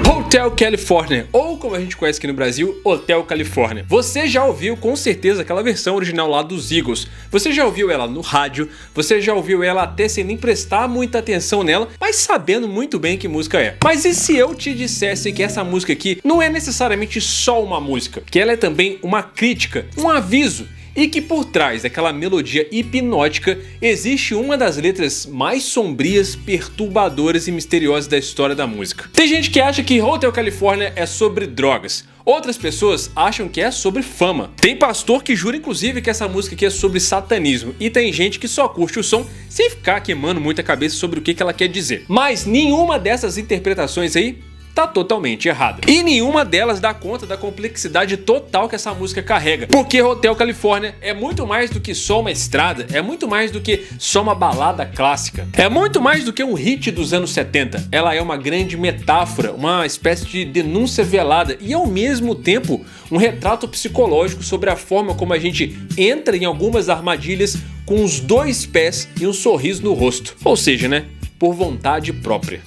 Hotel California, ou como a gente conhece aqui no Brasil, Hotel Califórnia. Você já ouviu com certeza aquela versão original lá dos Eagles. Você já ouviu ela no rádio, você já ouviu ela até sem nem prestar muita atenção nela, mas sabendo muito bem que música é. Mas e se eu te dissesse que essa música aqui não é necessariamente só uma música, que ela é também uma crítica, um aviso, e que por trás daquela melodia hipnótica existe uma das letras mais sombrias, perturbadoras e misteriosas da história da música. Tem gente que acha que Hotel California é sobre drogas. Outras pessoas acham que é sobre fama. Tem pastor que jura inclusive que essa música aqui é sobre satanismo. E tem gente que só curte o som sem ficar queimando muita cabeça sobre o que ela quer dizer. Mas nenhuma dessas interpretações aí tá totalmente errada. E nenhuma delas dá conta da complexidade total que essa música carrega. Porque Hotel California é muito mais do que só uma estrada, é muito mais do que só uma balada clássica. É muito mais do que um hit dos anos 70. Ela é uma grande metáfora, uma espécie de denúncia velada e ao mesmo tempo um retrato psicológico sobre a forma como a gente entra em algumas armadilhas com os dois pés e um sorriso no rosto. Ou seja, né, por vontade própria.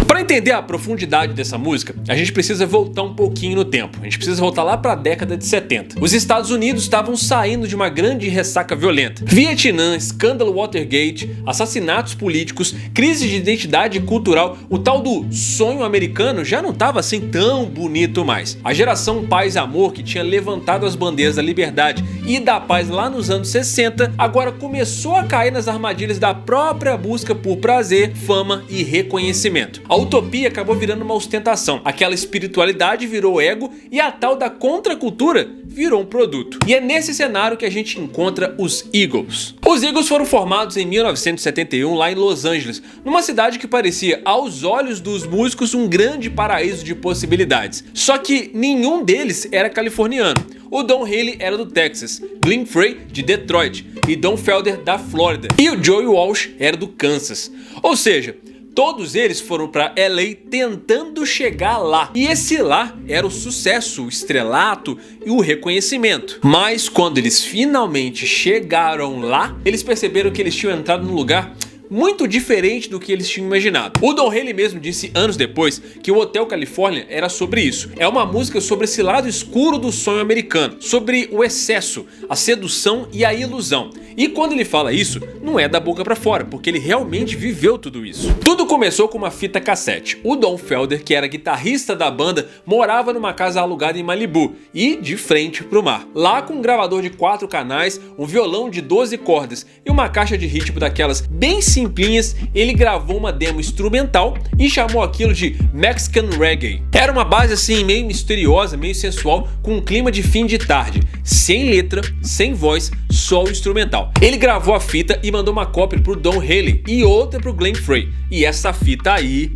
Para entender a profundidade dessa música, a gente precisa voltar um pouquinho no tempo. A gente precisa voltar lá para a década de 70. Os Estados Unidos estavam saindo de uma grande ressaca violenta. Vietnã, escândalo Watergate, assassinatos políticos, crise de identidade cultural, o tal do sonho americano já não estava assim tão bonito mais. A geração Paz e Amor, que tinha levantado as bandeiras da liberdade e da paz lá nos anos 60, agora começou a cair nas armadilhas da própria busca por prazer, fama e reconhecimento. A utopia acabou virando uma ostentação, aquela espiritualidade virou ego e a tal da contracultura virou um produto. E é nesse cenário que a gente encontra os Eagles. Os Eagles foram formados em 1971 lá em Los Angeles, numa cidade que parecia aos olhos dos músicos um grande paraíso de possibilidades. Só que nenhum deles era californiano. O Don Henley era do Texas, Glenn Frey de Detroit e Don Felder da Flórida. E o Joey Walsh era do Kansas. Ou seja, todos eles foram para LA tentando chegar lá. E esse lá era o sucesso, o estrelato e o reconhecimento. Mas quando eles finalmente chegaram lá, eles perceberam que eles tinham entrado num lugar muito diferente do que eles tinham imaginado. O Don Henley mesmo disse anos depois que o Hotel California era sobre isso. É uma música sobre esse lado escuro do sonho americano, sobre o excesso, a sedução e a ilusão. E quando ele fala isso, não é da boca pra fora, porque ele realmente viveu tudo isso. Tudo começou com uma fita cassete. O Don Felder, que era guitarrista da banda, morava numa casa alugada em Malibu e de frente pro mar. Lá com um gravador de 4 canais, um violão de 12 cordas e uma caixa de ritmo daquelas bem simplinhas, ele gravou uma demo instrumental e chamou aquilo de Mexican Reggae. Era uma base assim meio misteriosa, meio sensual, com um clima de fim de tarde, sem letra, sem voz, só o instrumental. Ele gravou a fita e mandou uma cópia pro Don Henley e outra pro Glenn Frey. E essa fita aí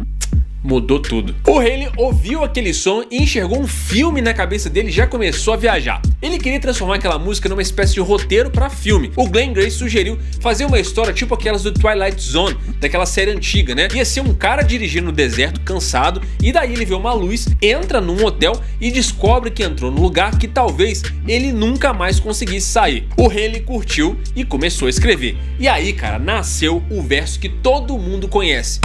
mudou tudo. O Henley ouviu aquele som e enxergou um filme na cabeça dele e já começou a viajar. Ele queria transformar aquela música numa espécie de roteiro para filme. O Glenn Grace sugeriu fazer uma história tipo aquelas do Twilight Zone, daquela série antiga, né? Ia ser um cara dirigindo no deserto, cansado, e daí ele vê uma luz, entra num hotel e descobre que entrou num lugar que talvez ele nunca mais conseguisse sair. O Henley curtiu e começou a escrever. E aí, cara, nasceu o verso que todo mundo conhece.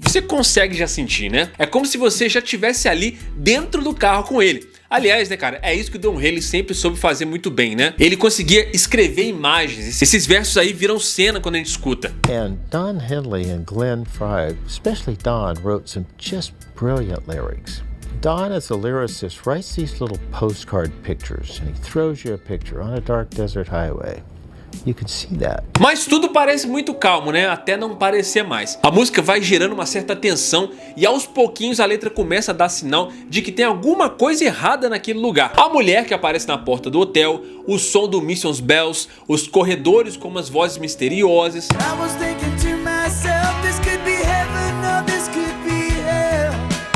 Você consegue já sentir, né? É como se você já estivesse ali dentro do carro com ele. Aliás, né, cara, é isso que o Don Henley sempre soube fazer muito bem, né? Ele conseguia escrever imagens. Esses versos aí viram cena quando a gente escuta. And Don Henley and Glenn Frey, especially Don, wrote some just brilliant lyrics. Don, as a lyricist, writes these little postcard pictures, and he throws you a picture on a dark desert highway. You can see that. Mas tudo parece muito calmo, né? Até não parecer mais. A música vai gerando uma certa tensão e aos pouquinhos a letra começa a dar sinal de que tem alguma coisa errada naquele lugar. A mulher que aparece na porta do hotel, o som do Mission's Bells, os corredores com umas vozes misteriosas.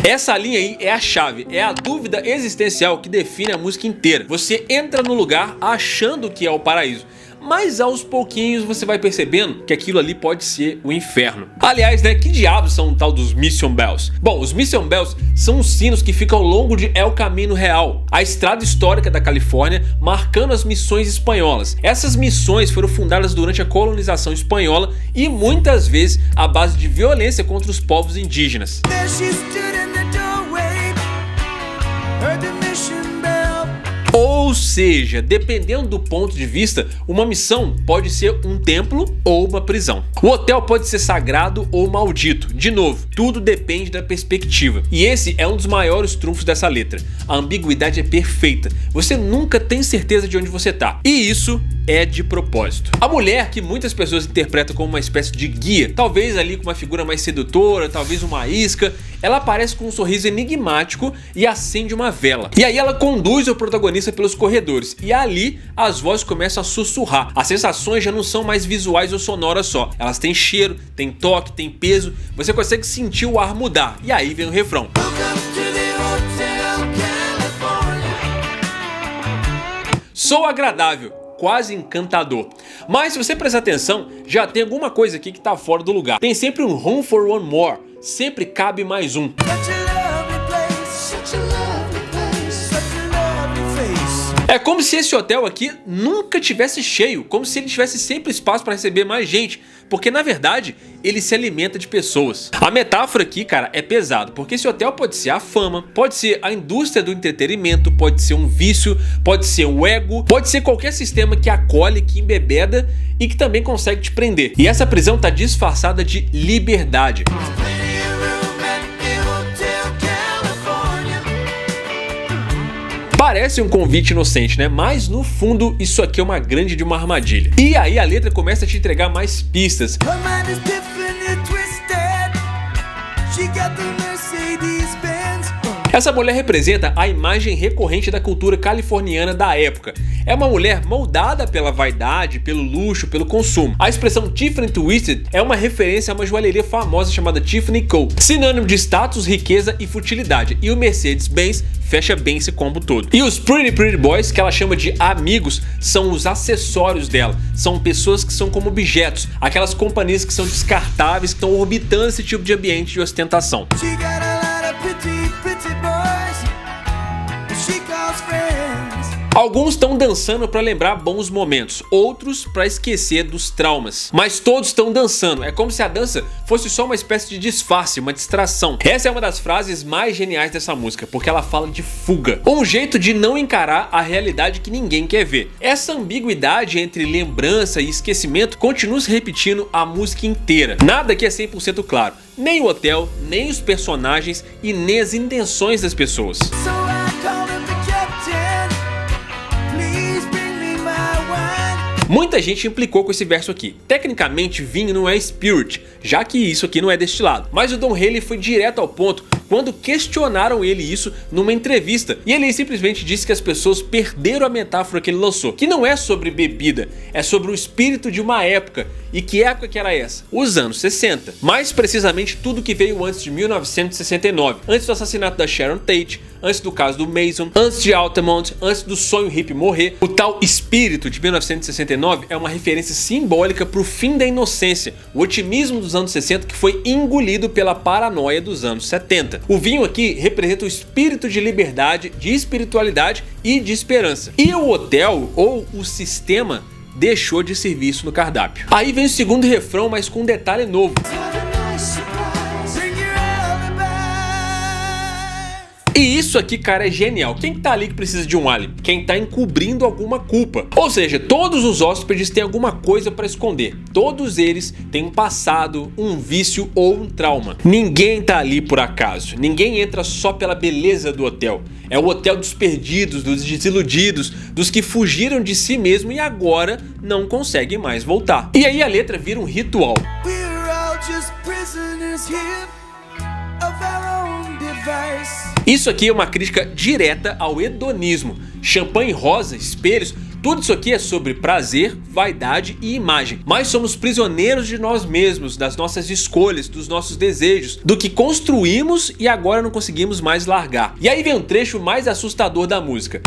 Essa linha aí é a chave, é a dúvida existencial que define a música inteira. Você entra no lugar achando que é o paraíso, mas aos pouquinhos você vai percebendo que aquilo ali pode ser o inferno. Aliás, né, que diabos são o tal dos Mission Bells? Bom, os Mission Bells são os sinos que ficam ao longo de El Camino Real, a estrada histórica da Califórnia, marcando as missões espanholas. Essas missões foram fundadas durante a colonização espanhola e muitas vezes à base de violência contra os povos indígenas. Ou seja, dependendo do ponto de vista, uma missão pode ser um templo ou uma prisão. O hotel pode ser sagrado ou maldito. De novo, tudo depende da perspectiva. E esse é um dos maiores trunfos dessa letra. A ambiguidade é perfeita. Você nunca tem certeza de onde você tá. E isso é de propósito. A mulher, que muitas pessoas interpretam como uma espécie de guia, talvez ali com uma figura mais sedutora, talvez uma isca, ela aparece com um sorriso enigmático e acende uma vela. E aí ela conduz o protagonista pelos corredores. E ali as vozes começam a sussurrar. As sensações já não são mais visuais ou sonoras só. Elas têm cheiro, têm toque, têm peso. Você consegue sentir o ar mudar. E aí vem o refrão. Sou agradável, quase encantador. Mas se você prestar atenção, já tem alguma coisa aqui que tá fora do lugar. Tem sempre um room for one more. Sempre cabe mais um. É como se esse hotel aqui nunca tivesse cheio, como se ele tivesse sempre espaço para receber mais gente, porque na verdade ele se alimenta de pessoas. A metáfora aqui, cara, é pesado, porque esse hotel pode ser a fama, pode ser a indústria do entretenimento, pode ser um vício, pode ser o ego, pode ser qualquer sistema que acolhe, que embebeda e que também consegue te prender. E essa prisão tá disfarçada de liberdade. Parece um convite inocente, né? Mas no fundo isso aqui é uma grande de uma armadilha. E aí a letra começa a te entregar mais pistas. Essa mulher representa a imagem recorrente da cultura californiana da época. É uma mulher moldada pela vaidade, pelo luxo, pelo consumo. A expressão Tiffany Twisted é uma referência a uma joalheria famosa chamada Tiffany Co., sinônimo de status, riqueza e futilidade. E o Mercedes-Benz fecha bem esse combo todo. E os Pretty Boys, que ela chama de amigos, são os acessórios dela. São pessoas que são como objetos, aquelas companhias que são descartáveis, que estão orbitando esse tipo de ambiente de ostentação. Alguns estão dançando para lembrar bons momentos, outros para esquecer dos traumas. Mas todos estão dançando, é como se a dança fosse só uma espécie de disfarce, uma distração. Essa é uma das frases mais geniais dessa música, porque ela fala de fuga. Um jeito de não encarar a realidade que ninguém quer ver. Essa ambiguidade entre lembrança e esquecimento continua se repetindo a música inteira. Nada aqui é 100% claro. Nem o hotel, nem os personagens e nem as intenções das pessoas. Muita gente implicou com esse verso aqui. Tecnicamente, vinho não é spirit, já que isso aqui não é destilado. Mas o Don Henley foi direto ao ponto quando questionaram ele isso numa entrevista. E ele simplesmente disse que as pessoas perderam a metáfora que ele lançou, que não é sobre bebida, é sobre o espírito de uma época. E que época que era essa? Os anos 60. Mais precisamente tudo que veio antes de 1969. Antes do assassinato da Sharon Tate, antes do caso do Mason, antes de Altamont, antes do sonho hippie morrer. O tal espírito de 1969 é uma referência simbólica para o fim da inocência, o otimismo dos anos 60 que foi engolido pela paranoia dos anos 70. O vinho aqui representa o espírito de liberdade, de espiritualidade e de esperança. E o hotel, ou o sistema, deixou de servir isso no cardápio. Aí vem o segundo refrão, mas com um detalhe novo. E isso aqui, cara, é genial. Quem tá ali que precisa de um álibi? Quem tá encobrindo alguma culpa. Ou seja, todos os hóspedes têm alguma coisa pra esconder. Todos eles têm um passado, um vício ou um trauma. Ninguém tá ali por acaso. Ninguém entra só pela beleza do hotel. É o hotel dos perdidos, dos desiludidos, dos que fugiram de si mesmo e agora não conseguem mais voltar. E aí a letra vira um ritual. Isso aqui é uma crítica direta ao hedonismo. Champanhe rosa, espelhos, tudo isso aqui é sobre prazer, vaidade e imagem. Mas somos prisioneiros de nós mesmos, das nossas escolhas, dos nossos desejos, do que construímos e agora não conseguimos mais largar. E aí vem um trecho mais assustador da música.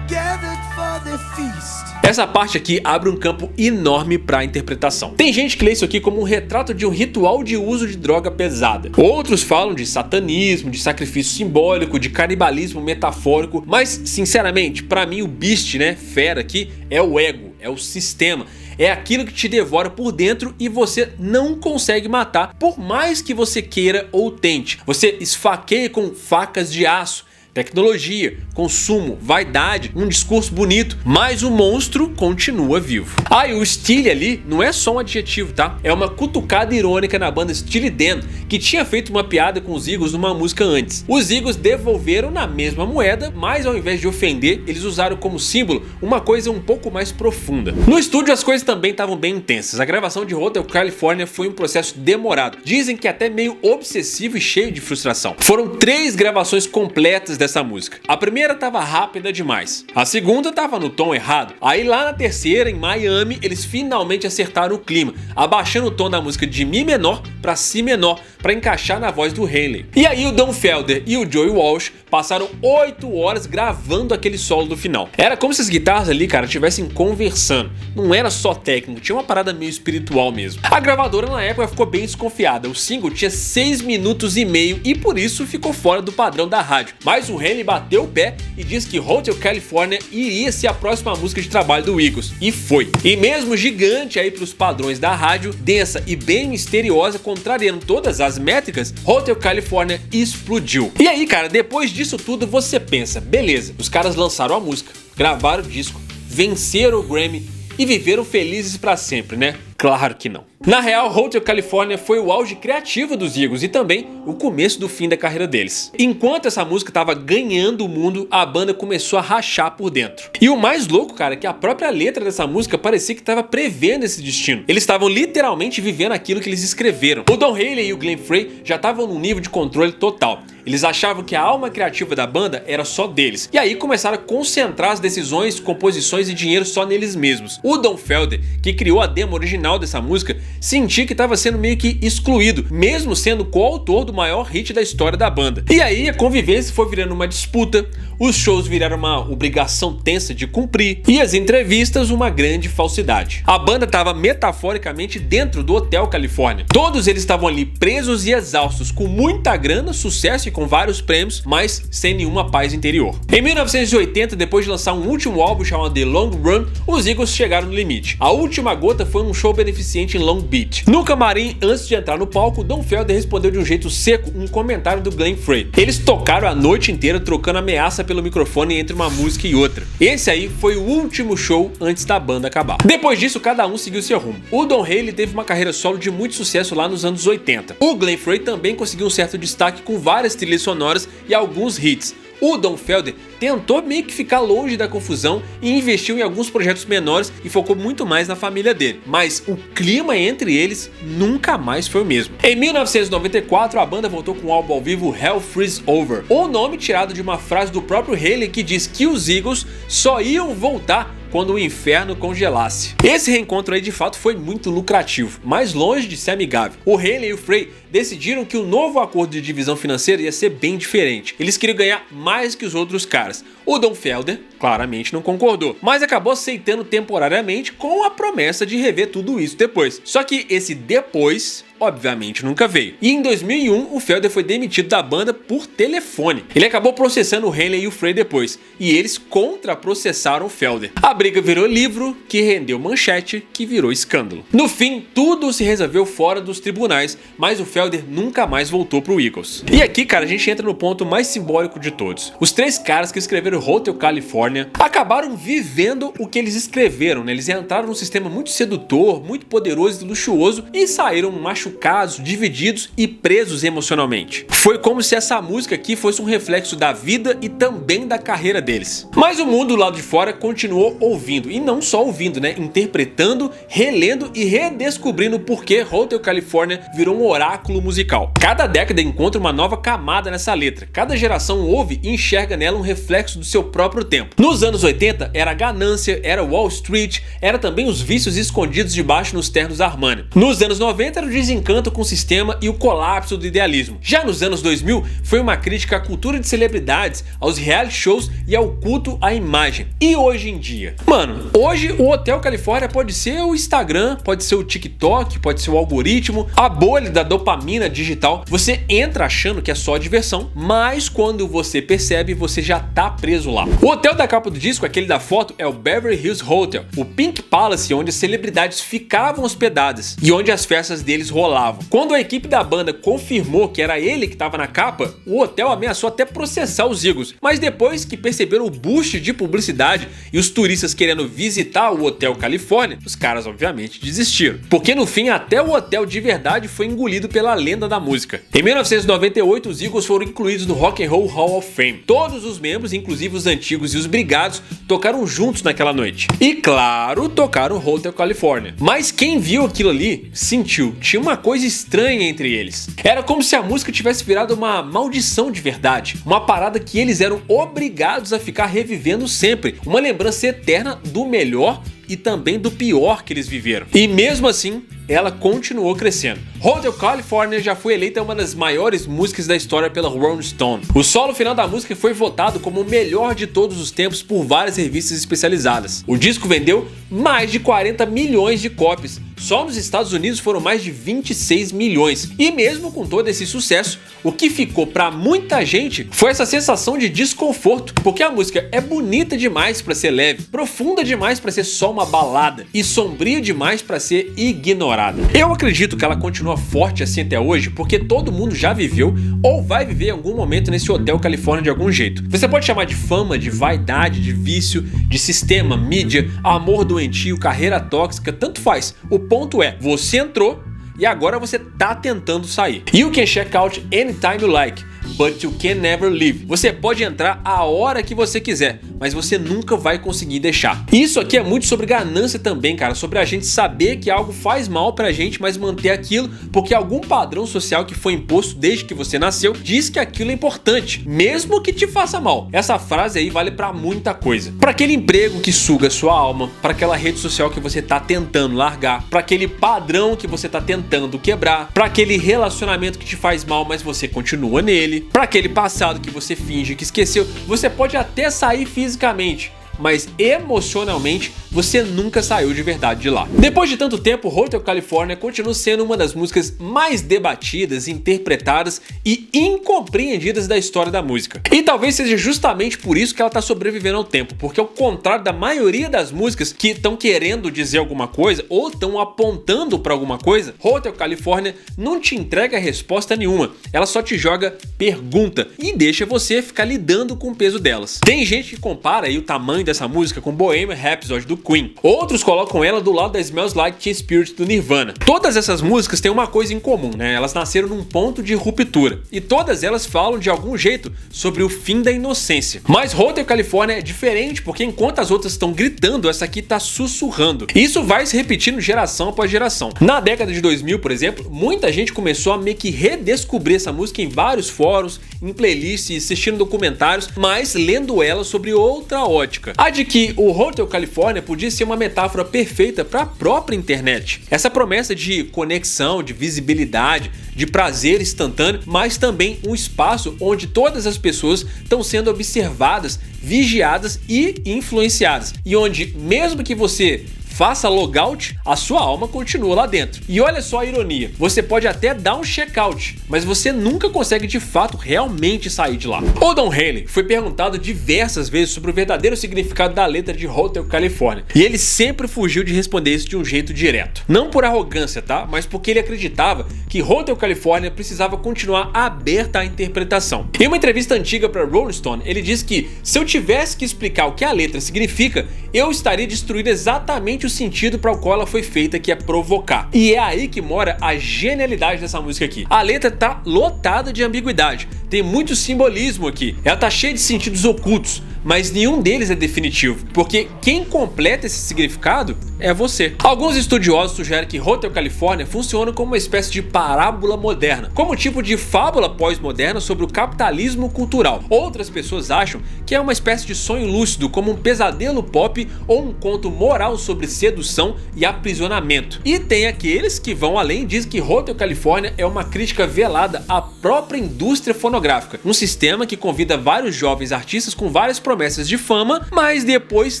gathered for the feast. Essa parte aqui abre um campo enorme para a interpretação. Tem gente que lê isso aqui como um retrato de um ritual de uso de droga pesada. Outros falam de satanismo, de sacrifício simbólico, de canibalismo metafórico, mas sinceramente, para mim o beast, né, fera aqui, é o ego, é o sistema. É aquilo que te devora por dentro e você não consegue matar, por mais que você queira ou tente. Você esfaqueia com facas de aço, tecnologia, consumo, vaidade, um discurso bonito, mas o monstro continua vivo. E o Steely ali não é só um adjetivo, tá? É uma cutucada irônica na banda Steely Dan, que tinha feito uma piada com os Eagles numa música antes. Os Eagles devolveram na mesma moeda, mas ao invés de ofender, eles usaram como símbolo uma coisa um pouco mais profunda. No estúdio as coisas também estavam bem intensas. A gravação de Hotel California foi um processo demorado. Dizem que até meio obsessivo e cheio de frustração. Foram 3 gravações completas dessa música. A primeira tava rápida demais. A segunda tava no tom errado. Aí lá na terceira, em Miami, eles finalmente acertaram o clima, abaixando o tom da música de Mi menor para Si menor, para encaixar na voz do Haley. E aí o Don Felder e o Joey Walsh passaram 8 horas gravando aquele solo do final. Era como se as guitarras ali, cara, estivessem conversando. Não era só técnico, tinha uma parada meio espiritual mesmo. A gravadora na época ficou bem desconfiada. O single tinha 6 minutos e meio e por isso ficou fora do padrão da rádio. Mas o Haley bateu o pé e disse que Hotel California iria ser a próxima música de trabalho do Eagles. E foi. E mesmo gigante aí pros padrões da rádio, densa e bem misteriosa, contrariando todas as métricas, Hotel California explodiu. E aí, cara, depois disso tudo você pensa, beleza, os caras lançaram a música, gravaram o disco, venceram o Grammy e viveram felizes pra sempre, né? Claro que não. Na real, Hotel California foi o auge criativo dos Eagles e também o começo do fim da carreira deles. Enquanto essa música estava ganhando o mundo, a banda começou a rachar por dentro. E o mais louco, cara, é que a própria letra dessa música parecia que estava prevendo esse destino. Eles estavam literalmente vivendo aquilo que eles escreveram. O Don Haley e o Glenn Frey já estavam num nível de controle total. Eles achavam que a alma criativa da banda era só deles. E aí começaram a concentrar as decisões, composições e dinheiro só neles mesmos. O Don Felder, que criou a demo original dessa música, sentia que estava sendo meio que excluído, mesmo sendo coautor do maior hit da história da banda. E aí a convivência foi virando uma disputa, os shows viraram uma obrigação tensa de cumprir e as entrevistas uma grande falsidade. A banda estava metaforicamente dentro do Hotel California. Todos eles estavam ali presos e exaustos, com muita grana, sucesso e com vários prêmios, mas sem nenhuma paz interior. Em 1980, depois de lançar um último álbum chamado The Long Run, os Eagles chegaram no limite. A última gota foi um show beneficente em Long Beach. No camarim, antes de entrar no palco, Don Felder respondeu de um jeito seco um comentário do Glenn Frey. Eles tocaram a noite inteira trocando ameaça pelo microfone entre uma música e outra. Esse aí foi o último show antes da banda acabar. Depois disso, cada um seguiu seu rumo. O Don Haley teve uma carreira solo de muito sucesso lá nos anos 80. O Glenn Frey também conseguiu um certo destaque com várias trilhas sonoras e alguns hits. O Don Felder tentou meio que ficar longe da confusão e investiu em alguns projetos menores e focou muito mais na família dele, mas o clima entre eles nunca mais foi o mesmo. Em 1994, a banda voltou com o álbum ao vivo Hell Freeze Over, o nome tirado de uma frase do próprio Haley que diz que os Eagles só iam voltar quando o inferno congelasse. Esse reencontro aí de fato foi muito lucrativo, mas longe de ser amigável. O Haley e o Frey decidiram que o novo acordo de divisão financeira ia ser bem diferente. Eles queriam ganhar mais que os outros caras. O Don Felder claramente não concordou, mas acabou aceitando temporariamente com a promessa de rever tudo isso depois. Só que esse depois obviamente nunca veio. E em 2001 o Felder foi demitido da banda por telefone. Ele acabou processando o Haley e o Frey depois, e eles contra-processaram o Felder. A briga virou livro, que rendeu manchete, que virou escândalo. No fim, tudo se resolveu fora dos tribunais, mas o Felder nunca mais voltou pro Eagles. E aqui, cara, a gente entra no ponto mais simbólico de todos. Os 3 caras que escreveram Hotel California acabaram vivendo o que eles escreveram, né? Eles entraram num sistema muito sedutor, muito poderoso e luxuoso e saíram machucados, divididos e presos emocionalmente. Foi como se essa música aqui fosse um reflexo da vida e também da carreira deles. Mas o mundo do lado de fora continuou ouvindo, e não só ouvindo, né? Interpretando, relendo e redescobrindo o porquê Hotel California virou um oráculo musical. Cada década encontra uma nova camada nessa letra. Cada geração ouve e enxerga nela um reflexo do seu próprio tempo. Nos anos 80 era a ganância, era Wall Street, era também os vícios escondidos debaixo nos ternos Armani. Nos anos 90 era o desencanto desencanto com o sistema e o colapso do idealismo. Já nos anos 2000, foi uma crítica à cultura de celebridades, aos reality shows e ao culto à imagem. E hoje em dia? Mano, hoje o Hotel Califórnia pode ser o Instagram, pode ser o TikTok, pode ser o algoritmo, a bolha da dopamina digital. Você entra achando que é só diversão, mas quando você percebe, você já tá preso lá. O hotel da capa do disco, aquele da foto, é o Beverly Hills Hotel, o Pink Palace, onde as celebridades ficavam hospedadas e onde as festas deles rolavam. Quando a equipe da banda confirmou que era ele que estava na capa, o hotel ameaçou até processar os Eagles, mas depois que perceberam o boost de publicidade e os turistas querendo visitar o Hotel Califórnia, os caras obviamente desistiram, porque no fim até o hotel de verdade foi engolido pela lenda da música. Em 1998, os Eagles foram incluídos no Rock and Roll Hall of Fame. Todos os membros, inclusive os antigos e os brigados, tocaram juntos naquela noite. E claro, tocaram Hotel California. Mas quem viu aquilo ali sentiu, tinha uma coisa estranha entre eles. Era como se a música tivesse virado uma maldição de verdade, uma parada que eles eram obrigados a ficar revivendo sempre, uma lembrança eterna do melhor e também do pior que eles viveram. E mesmo assim, ela continuou crescendo. Hotel California já foi eleita uma das maiores músicas da história pela Rolling Stone. O solo final da música foi votado como o melhor de todos os tempos por várias revistas especializadas. O disco vendeu mais de 40 milhões de cópias. Só nos Estados Unidos foram mais de 26 milhões. E mesmo com todo esse sucesso, o que ficou pra muita gente foi essa sensação de desconforto, porque a música é bonita demais pra ser leve, profunda demais pra ser só uma balada e sombria demais pra ser ignorada. Eu acredito que ela continua forte assim até hoje, porque todo mundo já viveu ou vai viver em algum momento nesse Hotel Califórnia de algum jeito. Você pode chamar de fama, de vaidade, de vício, de sistema, mídia, amor doentio, carreira tóxica, tanto faz. O ponto é, você entrou e agora você tá tentando sair. You can check out anytime you like, but you can never leave. Você pode entrar a hora que você quiser, mas você nunca vai conseguir deixar. Isso aqui é muito sobre ganância também, cara, sobre a gente saber que algo faz mal pra gente, mas manter aquilo porque algum padrão social que foi imposto desde que você nasceu diz que aquilo é importante, mesmo que te faça mal. Essa frase aí vale pra muita coisa. Pra aquele emprego que suga sua alma, pra aquela rede social que você tá tentando largar, pra aquele padrão que você tá tentando quebrar, pra aquele relacionamento que te faz mal, mas você continua nele, pra aquele passado que você finge que esqueceu. Você pode até sair fisicamente, mas emocionalmente você nunca saiu de verdade de lá. Depois de tanto tempo, Hotel California continua sendo uma das músicas mais debatidas, interpretadas e incompreendidas da história da música. E talvez seja justamente por isso que ela está sobrevivendo ao tempo, porque ao contrário da maioria das músicas que estão querendo dizer alguma coisa ou estão apontando para alguma coisa, Hotel California não te entrega resposta nenhuma, ela só te joga pergunta e deixa você ficar lidando com o peso delas. Tem gente que compara aí o tamanho dessa música com Bohemian Rhapsody do Queen. Outros colocam ela do lado da Smells Like Teen Spirit do Nirvana. Todas essas músicas têm uma coisa em comum, né? Elas nasceram num ponto de ruptura. E todas elas falam de algum jeito sobre o fim da inocência. Mas Hotel California é diferente, porque enquanto as outras estão gritando, essa aqui tá sussurrando. E isso vai se repetindo geração após geração. Na década de 2000, por exemplo, muita gente começou a meio que redescobrir essa música em vários fóruns, em playlists, assistindo documentários, mas lendo ela sobre outra ótica. A de que o Hotel California podia ser uma metáfora perfeita para a própria internet. Essa promessa de conexão, de visibilidade, de prazer instantâneo, mas também um espaço onde todas as pessoas estão sendo observadas, vigiadas e influenciadas. E onde, mesmo que você faça logout, a sua alma continua lá dentro. E olha só a ironia, você pode até dar um checkout, mas você nunca consegue de fato realmente sair de lá. O Don Henley foi perguntado diversas vezes sobre o verdadeiro significado da letra de Hotel California, e ele sempre fugiu de responder isso de um jeito direto. Não por arrogância, tá? Mas porque ele acreditava que Hotel California precisava continuar aberta à interpretação. Em uma entrevista antiga para Rolling Stone, ele disse que se eu tivesse que explicar o que a letra significa, eu estaria destruindo exatamente o sentido para o qual ela foi feita, que é provocar. E é aí que mora a genialidade dessa música aqui. A letra tá lotada de ambiguidade, tem muito simbolismo aqui, ela tá cheia de sentidos ocultos, mas nenhum deles é definitivo, porque quem completa esse significado é você. Alguns estudiosos sugerem que Hotel California funciona como uma espécie de parábola moderna, como um tipo de fábula pós-moderna sobre o capitalismo cultural. Outras pessoas acham que é uma espécie de sonho lúcido, como um pesadelo pop ou um conto moral sobre sedução e aprisionamento. E tem aqueles que vão além e dizem que Hotel California é uma crítica velada à própria indústria fonográfica, um sistema que convida vários jovens artistas com várias promessas de fama, mas depois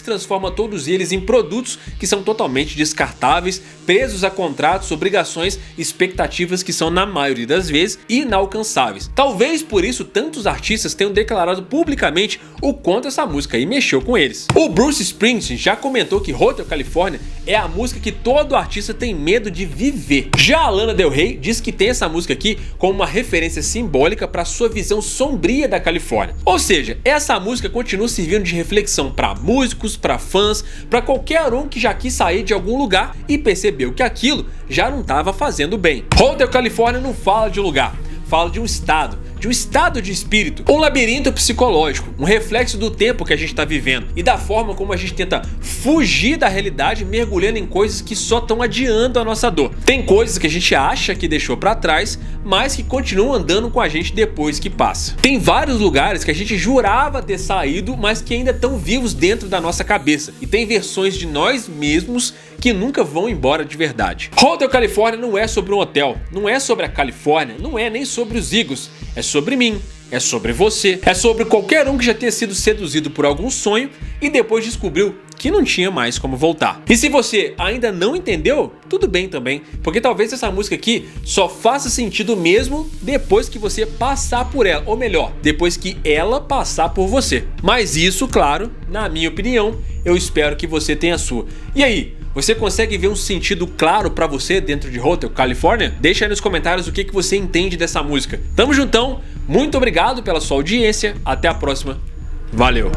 transforma todos eles em produtos que são totalmente descartáveis, presos a contratos, obrigações e expectativas que são, na maioria das vezes, inalcançáveis. Talvez por isso tantos artistas tenham declarado publicamente o quanto essa música aí mexeu com eles. O Bruce Springsteen já comentou que Hotel California é a música que todo artista tem medo de viver. Já a Lana Del Rey diz que tem essa música aqui como uma referência simbólica para sua visão sombria da Califórnia. Ou seja, essa música continua servindo de reflexão para músicos, para fãs, para qualquer um que já quis sair de algum lugar e percebeu que aquilo já não estava fazendo bem. Hotel California não fala de um lugar, fala de um estado de espírito, um labirinto psicológico, um reflexo do tempo que a gente está vivendo e da forma como a gente tenta fugir da realidade mergulhando em coisas que só estão adiando a nossa dor. Tem coisas que a gente acha que deixou para trás, mas que continuam andando com a gente depois que passa. Tem vários lugares que a gente jurava ter saído, mas que ainda estão vivos dentro da nossa cabeça, e tem versões de nós mesmos que nunca vão embora de verdade. Hotel California não é sobre um hotel, não é sobre a Califórnia, não é nem sobre os Eagles, é sobre mim, é sobre você, é sobre qualquer um que já tenha sido seduzido por algum sonho e depois descobriu que não tinha mais como voltar. E se você ainda não entendeu, tudo bem também, porque talvez essa música aqui só faça sentido mesmo depois que você passar por ela, ou melhor, depois que ela passar por você. Mas isso, claro, na minha opinião, eu espero que você tenha a sua. E aí, você consegue ver um sentido claro pra você dentro de Hotel California? Deixa aí nos comentários o que você entende dessa música. Tamo juntão, muito obrigado pela sua audiência, até a próxima, valeu!